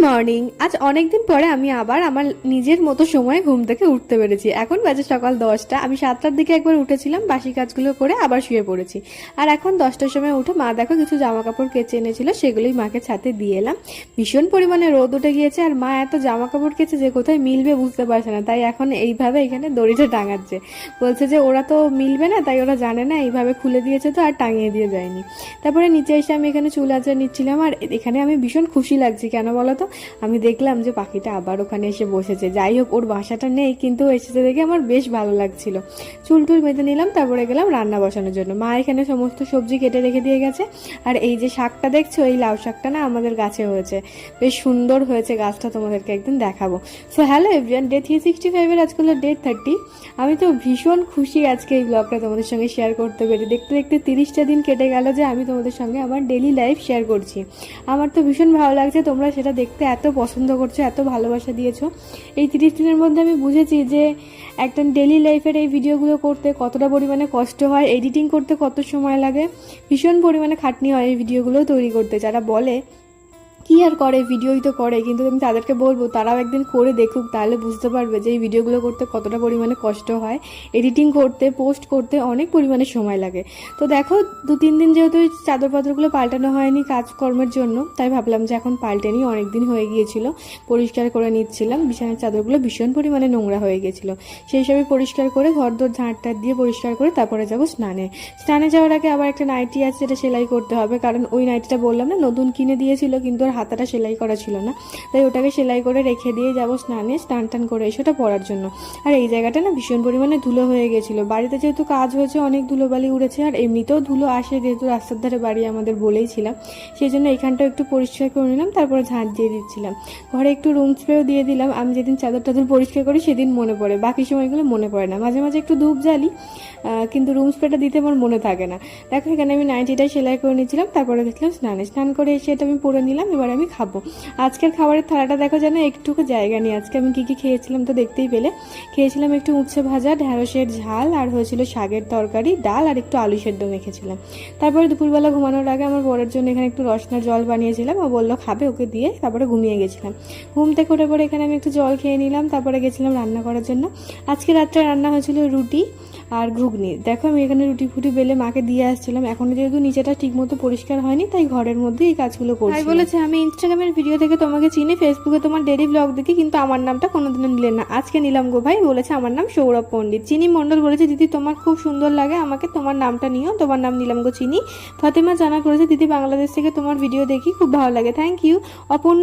Morning. আজ অনেকদিন পরে আমি আবার আমার নিজের মতো সময় ঘুম থেকে উঠতে পেরেছি। এখন বাজে সকাল 10টা। আমি 7টার দিকে একবার উঠেছিলাম, বাসি কাজগুলো করে আবার শুয়ে পড়েছি। আর এখন 10টার সময় উঠে মা দেখো কিছু জামা কাপড় কেচে এনেছিল, সেগুলোই মাকে ছাতে দিয়ে এলাম। ভীষণ পরিমাণে রোদ উঠে গিয়েছে, আর মা এত জামা কাপড় কেচে যে কোথায় মিলবে বুঝতে পারছে না, তাই এখন এইভাবে এখানে দড়িটা টাঙাচ্ছে। বলছে যে ওরা তো মিলবে না, তাই ওরা জানে না, এইভাবে খুলে দিয়েছে তো আর টাঙিয়ে দিয়ে যায়নি। তারপরে নিচে এসে আমি এখানে চুল আঁচড়ে নিচ্ছিলাম, আর এখানে আমি ভীষণ খুশি লাগছি। কেন বলো তো? আমি দেখলাম যে পাখিটা আবার ওখানে এসে বসেছে। যাই হোক, ওর বাসাটা নেই, কিন্তু এসেছে দেখে আমার বেশ ভালো লাগছিল। চুল টুল বেঁধে নিলাম, তারপরে গেলাম রান্না বসানোর জন্য। মা এখানে সমস্ত সবজি কেটে রেখে দিয়ে গেছে। আর এই যে শাকটা দেখছো, এই লাউ শাকটা না আমাদের গাছে হয়েছে, বেশ সুন্দর হয়েছে গাছটা, তোমাদেরকে একদিন দেখাবো। সো হ্যালো এভরিওয়ান, ডে 365-এর আজকে হলো ডে 30। আমি তো ভীষণ খুশি আজকে এই ব্লগটা তোমাদের সঙ্গে শেয়ার করতে পেরে। দেখতে দেখতে 30টা দিন কেটে গেল যে আমি তোমাদের সঙ্গে আমার ডেলি লাইফ শেয়ার করছি। আমার তো ভীষণ ভালো লাগছে, তোমরা সেটা দেখতে এত পছন্দ করছো, এত ভালোবাসা দিয়েছো। এই 30 দিনের মধ্যে আমি বুঝেছি যে একটা ডেলি লাইফের এই ভিডিওগুলো করতে কতটা পরিমাণে কষ্ট হয়, এডিটিং করতে কত সময় লাগে, ভীষণ পরিমাণে খাটনি হয় এই ভিডিওগুলো তৈরি করতে। যারা বলে কি আর করে, ভিডিওই তো করে, কিন্তু আমি তাদেরকে বলবো তারাও একদিন করে দেখুক, তাহলে বুঝতে পারবে যে এই ভিডিওগুলো করতে কতটা পরিমাণে কষ্ট হয়। এডিটিং করতে, পোস্ট করতে অনেক পরিমাণে সময় লাগে। তো দেখো 2-3 দিন যেহেতু চাদর পাদরগুলো পাল্টানো হয়নি কাজকর্মের জন্য, তাই ভাবলাম যে এখন পাল্টে নিই। অনেকদিন হয়ে গিয়েছিল, পরিষ্কার করে নিচ্ছিলাম। বিছানার চাদরগুলো ভীষণ পরিমাণে নোংরা হয়ে গেছিলো, সেই হিসাবে পরিষ্কার করে ঘর দোর ঝাঁট দিয়ে পরিষ্কার করে তারপরে যাবো স্নানে যাওয়ার আগে আবার একটা নাইটি আছে, সেটা সেলাই করতে হবে। কারণ ওই নাইটিটা বললাম না নতুন কিনে দিয়েছিল, কিন্তু হাতাটা সেলাই করা ছিল না, তাই ওটাকে সেলাই করে রেখে দিয়ে যাবো স্নান টান করে এসে ওটা পরার জন্য। আর এই জায়গাটা না ভীষণ পরিমাণে ধুলো হয়ে গেছিলো, বাড়িতে যেহেতু কাজ হয়েছে অনেক ধুলোবালি উড়েছে, আর এমনিতেও ধুলো আসে যেহেতু রাস্তার ধারে বাড়ি আমাদের, বলেইছিলাম। সেই জন্য এখানটা একটু পরিষ্কার করে নিলাম, তারপরে ঝাঁট দিয়ে দিচ্ছিলাম। ঘরে একটু রুম স্প্রেও দিয়ে দিলাম। আমি যেদিন চাদর টাদর পরিষ্কার করি সেদিন মনে পড়ে, বাকি সময়গুলো মনে পড়ে না। মাঝে মাঝে একটু ধূপ জ্বালি, কিন্তু রুম স্প্রেটা দিতে আমার মনে থাকে না। দেখো এখানে আমি নাইটিটাই সেলাই করে নিচ্ছিলাম, তারপরে দেখলাম স্নান করে এসে এটা আমি পরে নিলাম। এবার আমি খাবো। আজকের খাবারের থালাটা দেখো যেন একটুকু জায়গা নেই। আজকে আমি কি খেয়েছিলাম তো দেখতেই পেলে। খেয়েছিলাম একটু উচ্ছে ভাজা, ঢ্যাঁড়সের ঝাল, আর হয়েছিল শাকের তরকারি, ডাল, আর একটু আলু সেদ্ধ মেখেছিলাম। তারপরে দুপুরবেলা ঘুমানোর আগে আমার বরের জন্য এখানে একটু রসনার জল বানিয়েছিলাম, ও বললো খাবে, ওকে দিয়ে তারপরে ঘুমিয়ে গেছিলাম। ঘুম থেকে উঠে পরে এখানে আমি একটু জল খেয়ে নিলাম, তারপরে গেছিলাম রান্না করার জন্য। আজকে রাত্রে রান্না হয়েছিল রুটি আর ঘুগনি। দেখো আমি এখানে রুটি ফুটি বেলে মাকে দিয়ে আসছিলাম। এখন যেহেতু নিচেটা ঠিক মতো পরিষ্কার হয়নি, তাই ঘরের মধ্যে এই কাজগুলো করছি। তাই বলেছে আমি ইনস্টাগ্রামের ভিডিও থেকে তোমাকে চিনি, ফেসবুকে তোমার ডেলি ব্লগ দেখি, কিন্তু আমার নামটা কোনোদিনও নিলে না। আজকে নিলাম গো ভাই। বলেছে আমার নাম সৌরভ পণ্ডিত। চিনি মণ্ডল বলেছে দিদি তোমার খুব সুন্দর লাগে, আমাকে তোমার নামটা নিও, তোমার নাম নিলাম গো চিনি। ফাতেমা জানা করেছে দিদি বাংলাদেশ থেকে তোমার ভিডিও দেখি, খুব ভালো লাগে, থ্যাংক ইউ। অপূর্ণ